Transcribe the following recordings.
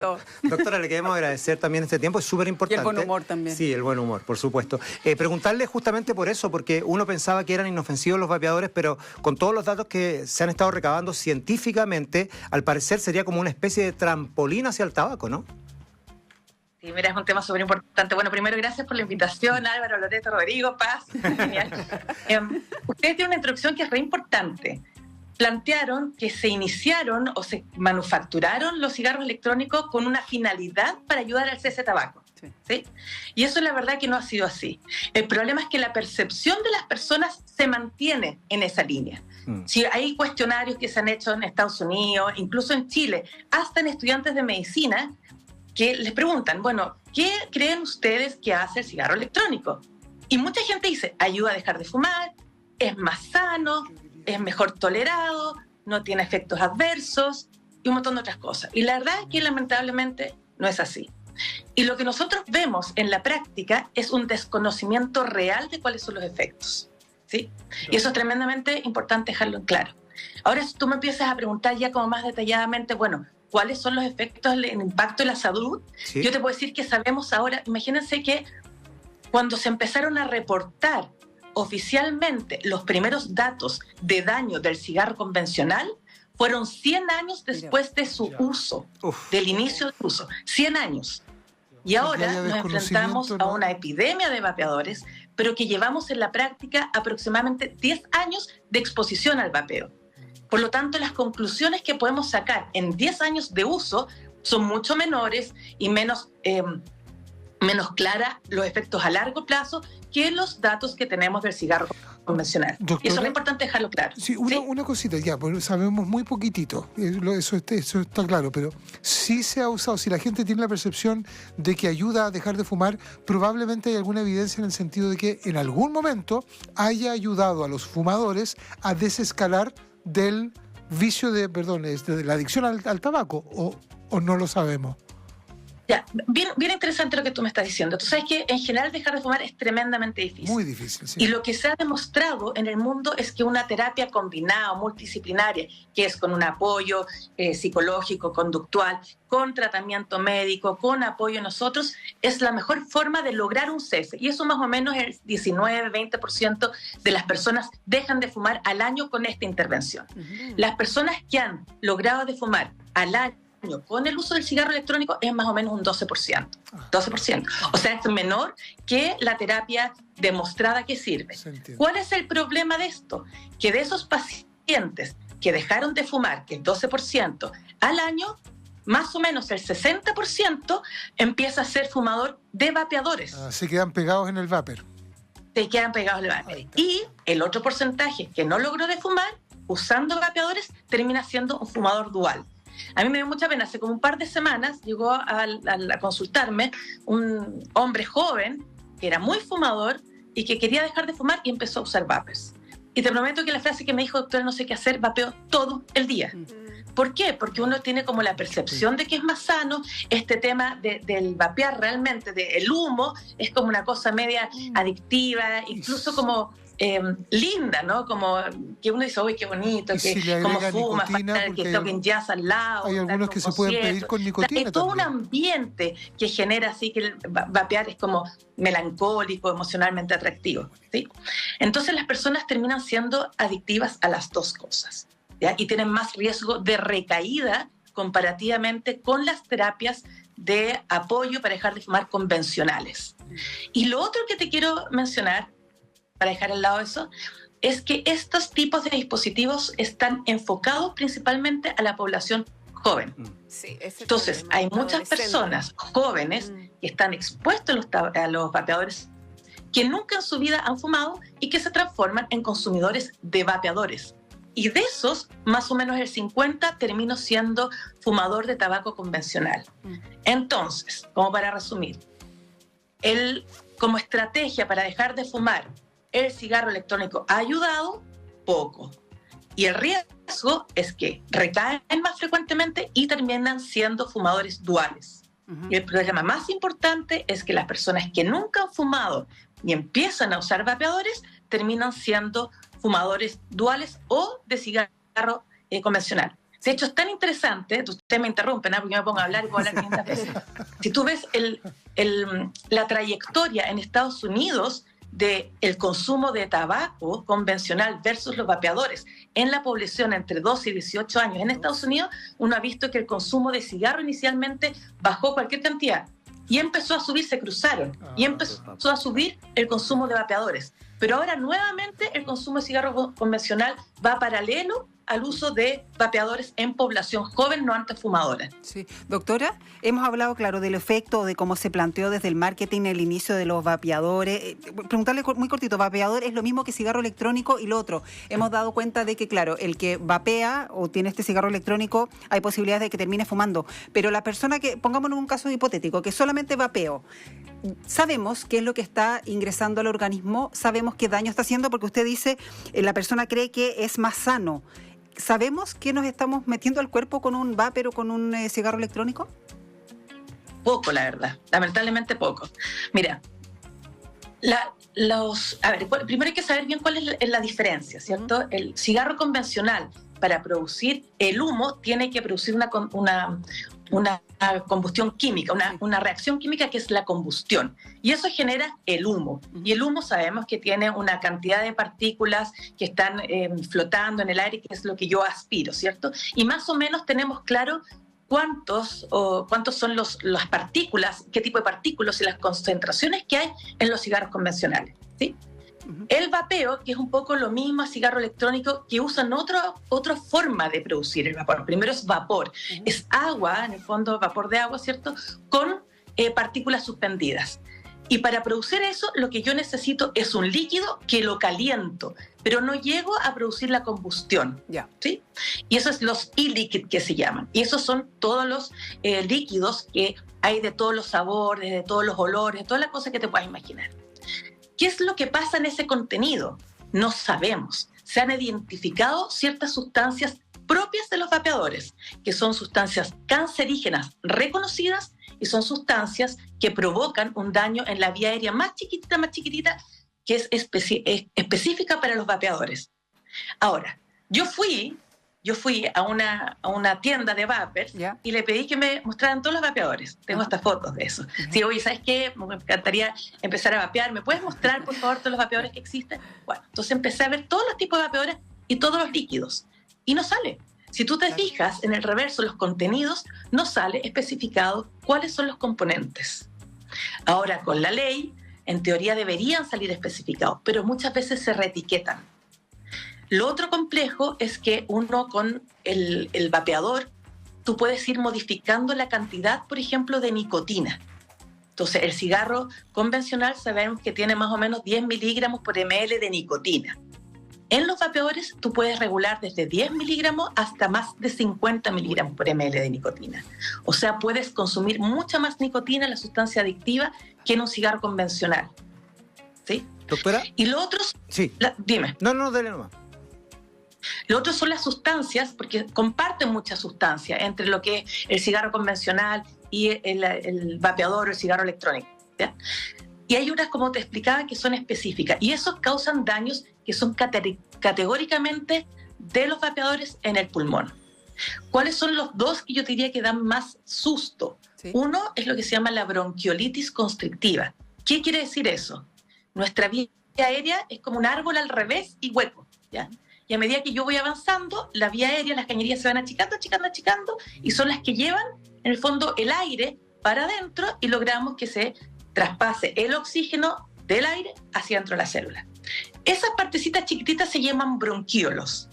Doctora, le queremos agradecer también este tiempo, es súper Y importante. el buen humor también. Sí, el buen humor, por supuesto. Preguntarle justamente por eso, porque uno pensaba que eran inofensivos los vapeadores, pero con todos los datos que se han estado recabando científicamente, al parecer sería como una especie de trampolín hacia el tabaco, ¿no? Sí, mira, es un tema súper importante. Bueno, primero, gracias por la invitación, Álvaro, Loreto, Rodrigo, Paz. Genial. Ustedes tienen una introducción que es re importante. Plantearon que se iniciaron o se manufacturaron los cigarros electrónicos con una finalidad para ayudar al cese de tabaco. Sí. ¿Sí? Y eso la verdad que no ha sido así. El problema es que la percepción de las personas se mantiene en esa línea. Si hay cuestionarios que se han hecho en Estados Unidos, incluso en Chile, hasta en estudiantes de medicina, que les preguntan, bueno, ¿qué creen ustedes que hace el cigarro electrónico? Y mucha gente dice, ayuda a dejar de fumar, es más sano, es mejor tolerado, no tiene efectos adversos y un montón de otras cosas. Y la verdad es que lamentablemente no es así. Y lo que nosotros vemos en la práctica es un desconocimiento real de cuáles son los efectos, ¿sí? Y eso es tremendamente importante dejarlo en claro. Ahora, si tú me empiezas a preguntar ya como más detalladamente, bueno, ¿cuáles son los efectos, el impacto en la salud? Sí. Yo te puedo decir que sabemos ahora, imagínense que cuando se empezaron a reportar oficialmente los primeros datos de daño del cigarro convencional, fueron 100 años después de su uso, del inicio del uso, 100 años. Y ahora nos enfrentamos a una epidemia de vapeadores, pero que llevamos en la práctica aproximadamente 10 años de exposición al vapeo. Por lo tanto, las conclusiones que podemos sacar en 10 años de uso son mucho menores y menos claras los efectos a largo plazo que los datos que tenemos del cigarro convencional. Doctora, y eso es importante dejarlo claro. Sí, una cosita ya, porque sabemos muy poquitito, eso está claro, pero si se ha usado, si la gente tiene la percepción de que ayuda a dejar de fumar, probablemente hay alguna evidencia en el sentido de que en algún momento haya ayudado a los fumadores a desescalar del vicio de la adicción al tabaco, o no lo sabemos. Ya, bien interesante lo que tú me estás diciendo. Tú sabes que en general dejar de fumar es tremendamente difícil. Muy difícil, sí. Y lo que se ha demostrado en el mundo es que una terapia combinada o multidisciplinaria, que es con un apoyo psicológico, conductual, con tratamiento médico, con apoyo a nosotros, es la mejor forma de lograr un cese. Y eso más o menos el 19-20% de las personas dejan de fumar al año con esta intervención. Las personas que han logrado de fumar al año con el uso del cigarro electrónico es más o menos un 12%. 12%. O sea, es menor que la terapia demostrada que sirve. ¿Cuál es el problema de esto? Que de esos pacientes que dejaron de fumar, que es 12% al año, más o menos el 60% empieza a ser fumador de vapeadores. Se quedan pegados en el vapor. Se quedan pegados en el vapor. Y el otro porcentaje que no logró de fumar, usando vapeadores, termina siendo un fumador dual. A mí me dio mucha pena, hace como un par de semanas llegó a consultarme un hombre joven que era muy fumador y que quería dejar de fumar y empezó a usar vapers. Y te prometo que la frase que me dijo, doctora, no sé qué hacer, vapeo todo el día. ¿Por qué? Porque uno tiene como la percepción de que es más sano. Este tema del vapear realmente, del humo, es como una cosa media adictiva, incluso como linda, ¿no? Como que uno dice, uy, qué bonito, que si como fuma, nicotina, que toquen jazz al lado. Hay algunos que se pueden pedir con nicotina. Hay todo también. un ambiente que genera así que el vapear es como melancólico, emocionalmente atractivo, ¿sí? Entonces las personas terminan siendo adictivas a las dos cosas, ¿ya? Y tienen más riesgo de recaída comparativamente con las terapias de apoyo para dejar de fumar convencionales. Y lo otro que te quiero mencionar, para dejar al lado eso, es que estos tipos de dispositivos están enfocados principalmente a la población joven. Sí, entonces, hay muchas personas jóvenes que están expuestos a los vapeadores que nunca en su vida han fumado y que se transforman en consumidores de vapeadores. Y de esos, más o menos el 50% terminó siendo fumador de tabaco convencional. Entonces, como para resumir, como estrategia para dejar de fumar, el cigarro electrónico ha ayudado poco. Y el riesgo es que recaen más frecuentemente y terminan siendo fumadores duales. Y el problema más importante es que las personas que nunca han fumado y empiezan a usar vapeadores terminan siendo fumadores duales o de cigarro convencional. De hecho, es tan interesante, ustedes me interrumpen, porque yo me pongo a hablar y puedo hablar 500 veces. Si tú ves la trayectoria en Estados Unidos del consumo de tabaco convencional versus los vapeadores en la población entre 12 y 18 años en Estados Unidos, uno ha visto que el consumo de cigarro inicialmente bajó cualquier cantidad y empezó a subir, se cruzaron, y empezó a subir el consumo de vapeadores. Pero ahora nuevamente el consumo de cigarro convencional va paralelo al uso de vapeadores en población joven, no antes fumadora. Sí. Doctora, hemos hablado, claro, del efecto, de cómo se planteó desde el marketing el inicio de los vapeadores. Preguntarle muy cortito, ¿vapeador es lo mismo que cigarro electrónico? Y lo otro, hemos dado cuenta de que, claro, el que vapea o tiene este cigarro electrónico, hay posibilidades de que termine fumando. Pero la persona que, pongámonos un caso hipotético, que solamente vapeo, sabemos qué es lo que está ingresando al organismo, sabemos qué daño está haciendo, porque usted dice, la persona cree que es más sano. ¿Sabemos qué nos estamos metiendo al cuerpo con un vapor o con un cigarro electrónico? Poco, la verdad. Lamentablemente poco. Mira, primero hay que saber bien cuál es la diferencia, ¿cierto? El cigarro convencional, para producir el humo, tiene que producir una combustión química, una reacción química que es la combustión. Y eso genera el humo. Y el humo sabemos que tiene una cantidad de partículas que están flotando en el aire, que es lo que yo aspiro, ¿cierto? Y más o menos tenemos claro cuántos son las partículas, qué tipo de partículas y las concentraciones que hay en los cigarros convencionales, ¿sí? El vapeo, que es un poco lo mismo a cigarro electrónico, que usan otra forma de producir el vapor. Primero es vapor, es agua, en el fondo vapor de agua, ¿cierto?, con partículas suspendidas. Y para producir eso, lo que yo necesito es un líquido que lo caliento, pero no llego a producir la combustión, ¿sí? Y esos son los e-liquid que se llaman. Y esos son todos los líquidos que hay de todos los sabores, de todos los olores, de todas las cosas que te puedas imaginar. ¿Qué es lo que pasa en ese contenido? No sabemos. Se han identificado ciertas sustancias propias de los vapeadores, que son sustancias cancerígenas reconocidas y son sustancias que provocan un daño en la vía aérea más chiquitita, que es específica para los vapeadores. Ahora, yo fui a una tienda de vapers y le pedí que me mostraran todos los vapeadores. Tengo estas fotos de eso. Sí, oye, ¿sabes qué? Me encantaría empezar a vapear. ¿Me puedes mostrar, por favor, todos los vapeadores que existen? Bueno, entonces empecé a ver todos los tipos de vapeadores y todos los líquidos. Y no sale. Si tú te fijas en el reverso, los contenidos, no sale especificado cuáles son los componentes. Ahora, con la ley, en teoría deberían salir especificados, pero muchas veces se reetiquetan. Lo otro complejo es que uno con el vapeador, tú puedes ir modificando la cantidad, por ejemplo, de nicotina. Entonces, el cigarro convencional sabemos que tiene más o menos 10 miligramos por ml de nicotina. En los vapeadores, tú puedes regular desde 10 miligramos hasta más de 50 miligramos por ml de nicotina. O sea, puedes consumir mucha más nicotina, la sustancia adictiva, que en un cigarro convencional. ¿Sí? ¿Doctora? Y lo otro... Sí. Dime. No, dale nomás. Lo otro son las sustancias, porque comparten muchas sustancias entre lo que es el cigarro convencional y el vapeador o el cigarro electrónico, ¿ya? Y hay unas, como te explicaba, que son específicas. Y esos causan daños que son categóricamente de los vapeadores en el pulmón. ¿Cuáles son los dos que yo diría que dan más susto? Sí. Uno es lo que se llama la bronquiolitis constrictiva. ¿Qué quiere decir eso? Nuestra vía aérea es como un árbol al revés y hueco, ¿ya? Y a medida que yo voy avanzando, la vía aérea, las cañerías se van achicando, y son las que llevan, en el fondo, el aire para adentro y logramos que se traspase el oxígeno del aire hacia dentro de la célula. Esas partecitas chiquititas se llaman bronquiolos.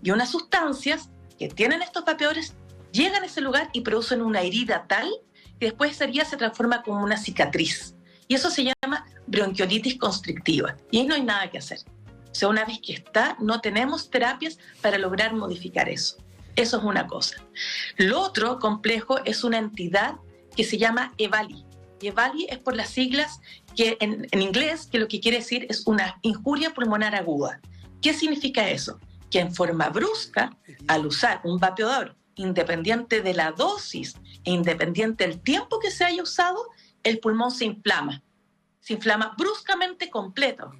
Y unas sustancias que tienen estos vapeadores llegan a ese lugar y producen una herida tal que después esa herida se transforma como una cicatriz. Y eso se llama bronquiolitis constrictiva. Y ahí no hay nada que hacer. O sea, una vez que está, no tenemos terapias para lograr modificar eso. Eso es una cosa. Lo otro complejo es una entidad que se llama EVALI. Y EVALI es por las siglas que en inglés, que lo que quiere decir es una injuria pulmonar aguda. ¿Qué significa eso? Que en forma brusca, al usar un vapeador, independiente de la dosis e independiente del tiempo que se haya usado, el pulmón se inflama. Se inflama bruscamente completo.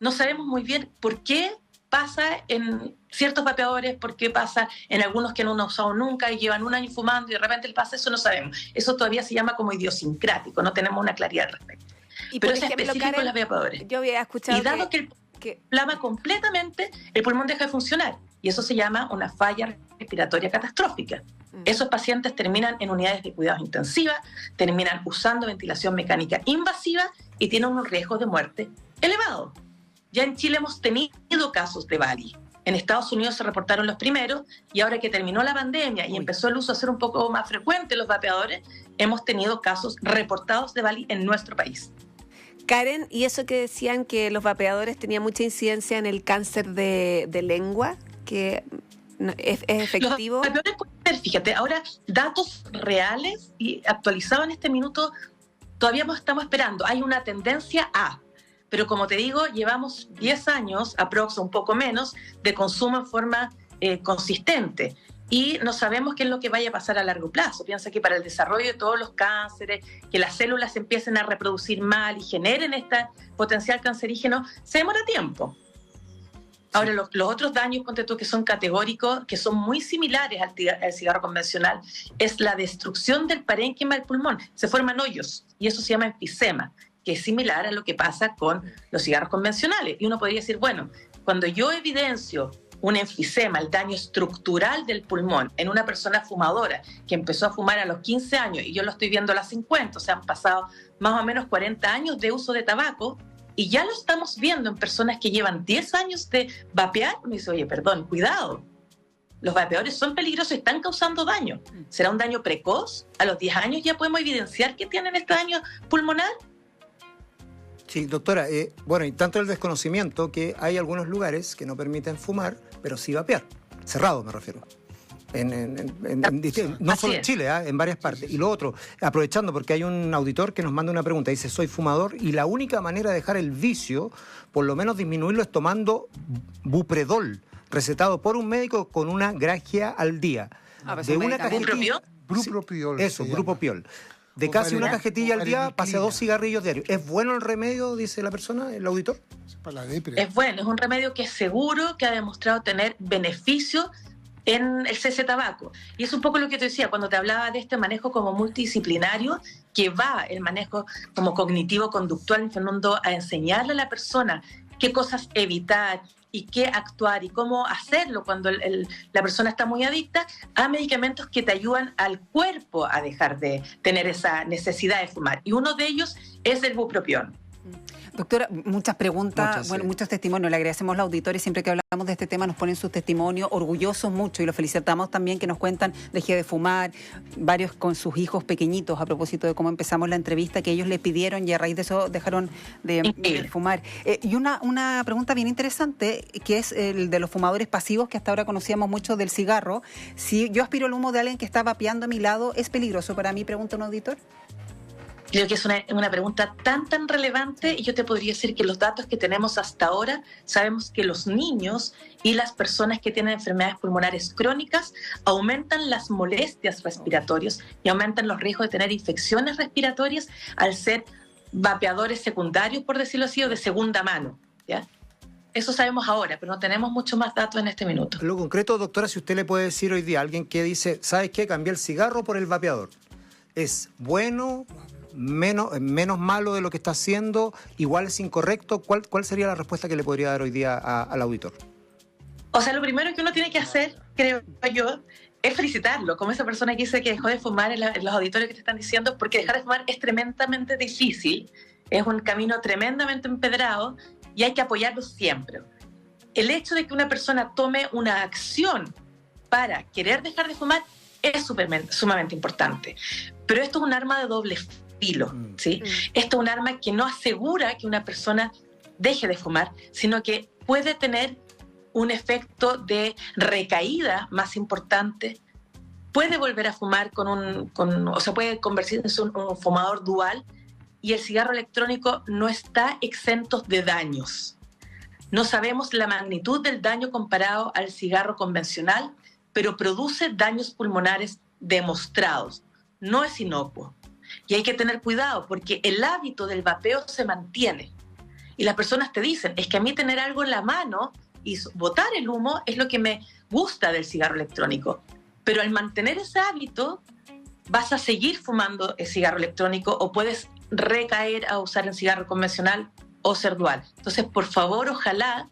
No sabemos muy bien por qué pasa en ciertos vapeadores, por qué pasa en algunos que no han usado nunca y llevan un año fumando y de repente le pasa eso, no sabemos. Eso todavía se llama como idiosincrático, no tenemos una claridad al respecto. Pero es específico en los vapeadores. Yo había escuchado y dado que el inflama completamente, el pulmón deja de funcionar. Y eso se llama una falla respiratoria catastrófica. Esos pacientes terminan en unidades de cuidados intensivas, terminan usando ventilación mecánica invasiva y tienen unos riesgos de muerte elevados. Ya en Chile hemos tenido casos de VALI. En Estados Unidos se reportaron los primeros y ahora que terminó la pandemia y empezó el uso a ser un poco más frecuente los vapeadores, hemos tenido casos reportados de VALI en nuestro país. Karen, ¿y eso que decían que los vapeadores tenían mucha incidencia en el cáncer de lengua? ¿Que es efectivo? Los vapeadores pueden ser, fíjate, ahora datos reales y actualizados en este minuto todavía estamos esperando. Hay una tendencia a, pero como te digo, llevamos 10 años, aproximadamente un poco menos, de consumo en forma consistente. Y no sabemos qué es lo que vaya a pasar a largo plazo. Piensa que para el desarrollo de todos los cánceres, que las células empiecen a reproducir mal y generen este potencial cancerígeno, se demora tiempo. Ahora, los otros daños, ponte tú, que son categóricos, que son muy similares al cigarro convencional, es la destrucción del parénquima del pulmón. Se forman hoyos y eso se llama enfisema, que es similar a lo que pasa con los cigarros convencionales. Y uno podría decir, bueno, cuando yo evidencio un enfisema, el daño estructural del pulmón en una persona fumadora que empezó a fumar a los 15 años y yo lo estoy viendo a los 50, o sea, han pasado más o menos 40 años de uso de tabaco y ya lo estamos viendo en personas que llevan 10 años de vapear. Me dice, oye, perdón, cuidado, los vapeadores son peligrosos y están causando daño. ¿Será un daño precoz? ¿A los 10 años ya podemos evidenciar que tienen este daño pulmonar? Sí, doctora, bueno, y tanto el desconocimiento que hay algunos lugares que no permiten fumar, pero sí vapear. Cerrado me refiero. No solo en Chile, en varias partes. Y lo otro, aprovechando porque hay un auditor que nos manda una pregunta, dice, soy fumador y la única manera de dejar el vicio, por lo menos disminuirlo, es tomando bupredol, recetado por un médico con una gragia al día. De una cajetilla. Bupropiol. Eso, bupropiol. De casi una cajetilla al día, pase 2 cigarrillos diarios. ¿Es bueno el remedio, dice la persona, el auditor? Es bueno, es un remedio que es seguro, que ha demostrado tener beneficio en el cese de tabaco. Y es un poco lo que te decía, cuando te hablaba de este manejo como multidisciplinario, que va el manejo como cognitivo-conductual, en el fondo, a enseñarle a la persona qué cosas evitar y qué actuar y cómo hacerlo cuando la persona está muy adicta, a medicamentos que te ayudan al cuerpo a dejar de tener esa necesidad de fumar. Y uno de ellos es el bupropión. Doctora, muchas preguntas, muchos testimonios. Le agradecemos a los auditores, siempre que hablamos de este tema nos ponen sus testimonios, orgullosos mucho, y los felicitamos también que nos cuentan, dejé de fumar, varios con sus hijos pequeñitos, a propósito de cómo empezamos la entrevista, que ellos le pidieron y a raíz de eso dejaron de fumar. Y una pregunta bien interesante, que es el de los fumadores pasivos, que hasta ahora conocíamos mucho del cigarro. Si yo aspiro el humo de alguien que está vapeando a mi lado, ¿es peligroso para mí? Pregunta un auditor. Creo que es una pregunta tan relevante y yo te podría decir que los datos que tenemos hasta ahora, sabemos que los niños y las personas que tienen enfermedades pulmonares crónicas aumentan las molestias respiratorias y aumentan los riesgos de tener infecciones respiratorias al ser vapeadores secundarios, por decirlo así, o de segunda mano, ¿ya? Eso sabemos ahora, pero no tenemos mucho más datos en este minuto. Lo concreto, doctora, si usted le puede decir hoy día a alguien que dice, ¿sabes qué? Cambié el cigarro por el vapeador. ¿Es bueno? Menos malo de lo que está haciendo, igual es incorrecto? ¿Cuál sería la respuesta que le podría dar hoy día al auditor? O sea, lo primero que uno tiene que hacer, creo yo, es felicitarlo, como esa persona que dice que dejó de fumar en los auditorios que te están diciendo, porque dejar de fumar es tremendamente difícil, es un camino tremendamente empedrado y hay que apoyarlo siempre. El hecho de que una persona tome una acción para querer dejar de fumar es sumamente importante, pero esto es un arma de doble filo, ¿sí? Esto es un arma que no asegura que una persona deje de fumar, sino que puede tener un efecto de recaída más importante, puede volver a fumar o sea, puede convertirse en un fumador dual, y el cigarro electrónico no está exento de daños. No sabemos la magnitud del daño comparado al cigarro convencional, pero produce daños pulmonares demostrados. No es inocuo. Y hay que tener cuidado porque el hábito del vapeo se mantiene. Y las personas te dicen, es que a mí tener algo en la mano y botar el humo es lo que me gusta del cigarro electrónico. Pero al mantener ese hábito, vas a seguir fumando el cigarro electrónico o puedes recaer a usar el cigarro convencional o ser dual. Entonces, por favor, ojalá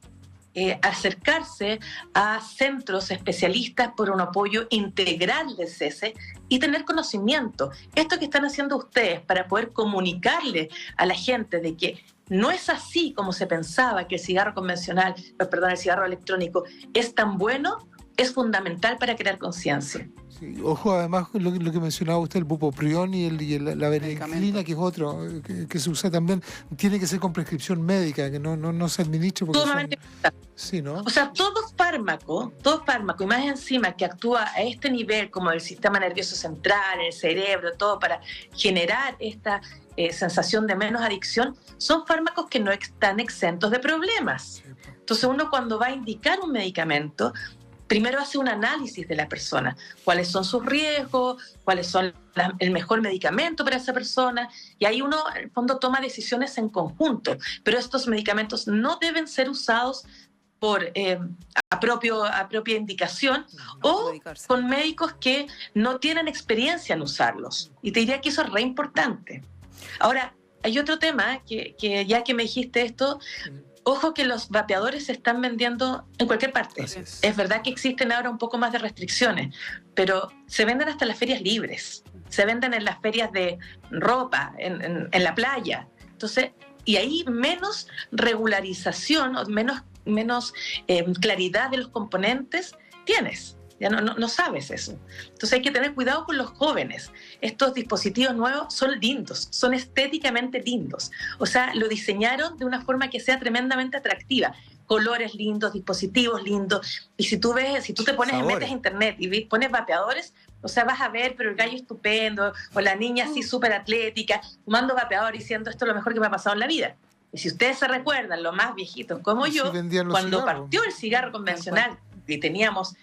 acercarse a centros especialistas por un apoyo integral del cese y tener conocimiento. Esto que están haciendo ustedes para poder comunicarle a la gente de que no es así como se pensaba, que el cigarro convencional, el cigarro electrónico es tan bueno, es fundamental para crear conciencia. Sí, ojo, además, lo que mencionaba usted, el bupropión y la vareniclina, que es otro, que se usa también, tiene que ser con prescripción médica, que no se administre porque sumamente sí, ¿no? O sea, todo fármaco, y más encima que actúa a este nivel, como el sistema nervioso central, el cerebro, todo para generar esta sensación de menos adicción, son fármacos que no están exentos de problemas. Entonces, uno cuando va a indicar un medicamento, primero hace un análisis de la persona, cuáles son sus riesgos, cuáles son el mejor medicamento para esa persona, y ahí uno, en el fondo, toma decisiones en conjunto, pero estos medicamentos no deben ser usados a propia indicación o con médicos que no tienen experiencia en usarlos. Y te diría que eso es re importante. Ahora, hay otro tema que ya que me dijiste esto, ojo que los vapeadores se están vendiendo en cualquier parte. Es verdad que existen ahora un poco más de restricciones, pero se venden hasta las ferias libres, se venden en las ferias de ropa, en la playa. Entonces, y ahí menos regularización, o menos claridad de los componentes tienes. Ya no sabes eso. Entonces hay que tener cuidado con los jóvenes. Estos dispositivos nuevos son lindos, son estéticamente lindos. O sea, lo diseñaron de una forma que sea tremendamente atractiva. Colores lindos, dispositivos lindos. Y si tú te metes a internet y pones vapeadores, o sea, vas a ver, pero el gallo estupendo, o la niña así súper atlética, fumando vapeador y diciendo esto es lo mejor que me ha pasado en la vida. Y si ustedes se recuerdan, los más viejitos como yo, cuando partió el cigarro convencional y teníamos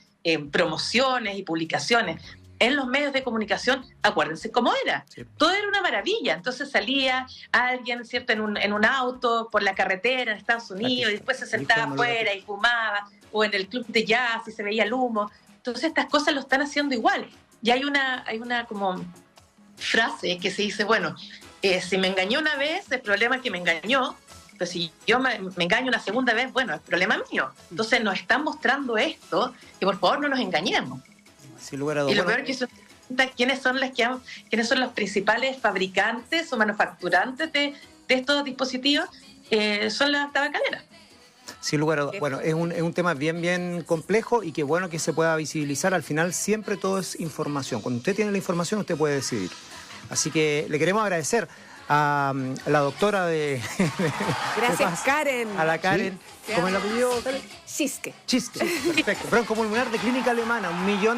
promociones y publicaciones en los medios de comunicación, acuérdense cómo era. Sí. Todo era una maravilla. Entonces salía alguien, ¿cierto?, en un auto por la carretera en Estados Unidos y después se sentaba afuera y fumaba, o en el club de jazz y se veía el humo. Entonces estas cosas lo están haciendo igual. Y hay una como frase que se dice, bueno, si me engañó una vez, el problema es que me engañó. Pero si yo me engaño una segunda vez, bueno, es problema mío. Entonces nos están mostrando esto, que por favor no nos engañemos. Sin lugar a dudas. Y lo peor es que quiénes son los principales fabricantes o manufacturantes de estos dispositivos, son las tabacaleras. Sin lugar a dudas. Bueno, es un tema bien complejo y qué bueno que se pueda visibilizar. Al final siempre todo es información. Cuando usted tiene la información, usted puede decidir. Así que le queremos agradecer a la doctora Gracias, Karen. A la Karen. ¿Sí? ¿Cómo es el apellido, Karen? Chisque. Perfecto. Broncopulmonar de Clínica Alemana, 1 millón